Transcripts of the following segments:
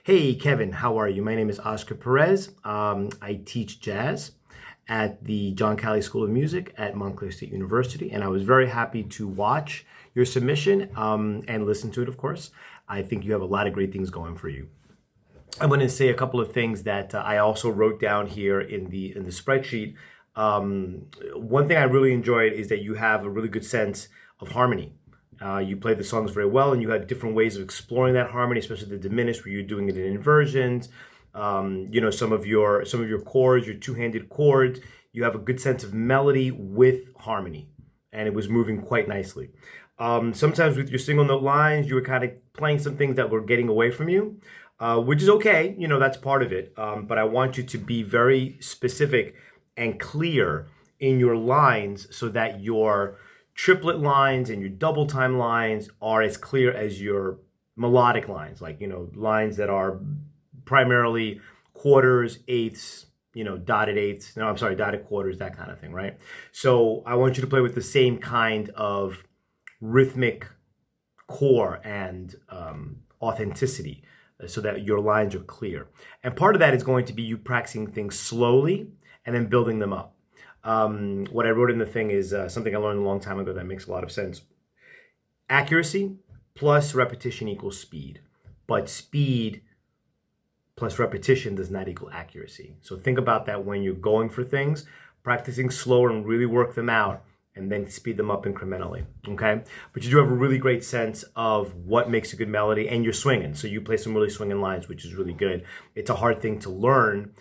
Hey, Kevin, how are you? My name is Oscar Perez. I teach jazz at the John Cali School of Music at Montclair State University, and I was very happy to watch your submission and listen to it, of course. I think you have a lot of great things going for you. I'm going to say a couple of things that I also wrote down here in the spreadsheet. One thing I really enjoyed is that you have a really good sense of harmony. You play the songs very well, and you had different ways of exploring that harmony, especially the diminished, where you're doing it in inversions. Some of your chords, your two-handed chords. You have a good sense of melody with harmony, and it was moving quite nicely. Sometimes with your single note lines, you were kind of playing some things that were getting away from you, which is okay. That's part of it. But I want you to be very specific and clear in your lines so that your triplet lines and your double time lines are as clear as your melodic lines, like, lines that are primarily quarters, eighths, dotted quarters, that kind of thing, right? So I want you to play with the same kind of rhythmic core and authenticity so that your lines are clear. And part of that is going to be you practicing things slowly and then building them up. What I wrote in the thing is something I learned a long time ago that makes a lot of sense. Accuracy plus repetition equals speed, but speed plus repetition does not equal accuracy. So think about that when you're going for things, practicing slower and really work them out, and then speed them up incrementally, okay? But you do have a really great sense of what makes a good melody, and you're swinging. So you play some really swinging lines, which is really good. It's a hard thing to learn,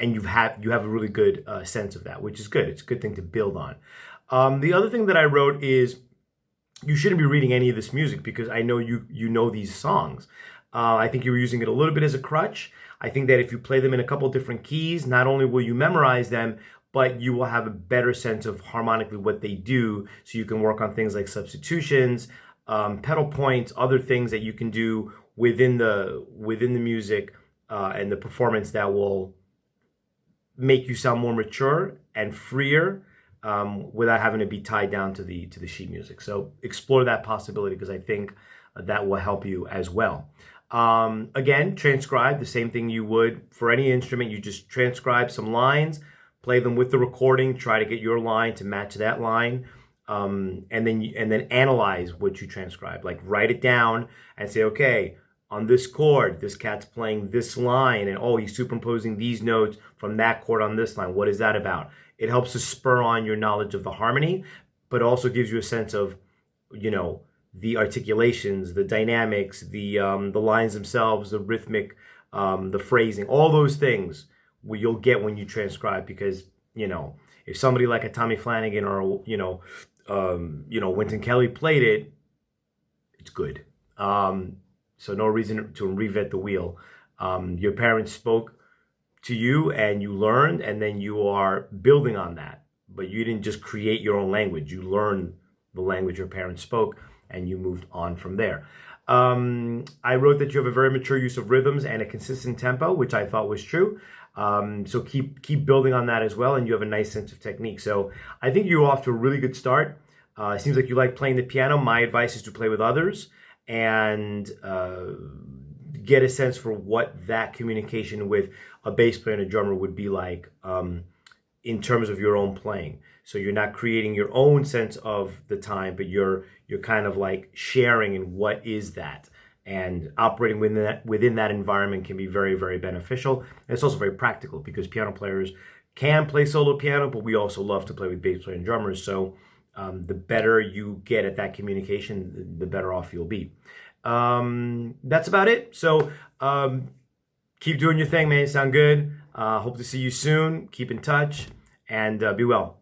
and you have a really good sense of that, which is good. It's a good thing to build on. The other thing that I wrote is you shouldn't be reading any of this music because I know you know these songs. I think you were using it a little bit as a crutch. I think that if you play them in a couple different keys, not only will you memorize them, but you will have a better sense of harmonically what they do, so you can work on things like substitutions, pedal points, other things that you can do within the music and the performance that will make you sound more mature and freer without having to be tied down to the sheet music. So explore that possibility because I think that will help you as well. Again, transcribe the same thing you would for any instrument. You just transcribe some lines, play them with the recording, try to get your line to match that line, and then analyze what you transcribe. Like write it down and say, okay, on this chord, this cat's playing this line, and he's superimposing these notes from that chord on this line. What is that about? It helps to spur on your knowledge of the harmony, but also gives you a sense of, the articulations, the dynamics, the lines themselves, the rhythmic, the phrasing, all those things you'll get when you transcribe. Because if somebody like a Tommy Flanagan or Wynton Kelly played it, it's good. So no reason to reinvent the wheel. Your parents spoke to you and you learned, and then you are building on that. But you didn't just create your own language. You learned the language your parents spoke, and you moved on from there. I wrote that you have a very mature use of rhythms and a consistent tempo, which I thought was true. So keep building on that as well, and you have a nice sense of technique. So I think you're off to a really good start. It seems like you like playing the piano. My advice is to play with others and get a sense for what that communication with a bass player and a drummer would be like in terms of your own playing. So you're not creating your own sense of the time, but you're kind of like sharing in what is that. And operating within that environment can be very, very beneficial. And it's also very practical because piano players can play solo piano, but we also love to play with bass players and drummers. So the better you get at that communication, the better off you'll be. That's about it. So keep doing your thing, man. You sound good. Hope to see you soon. Keep in touch and be well.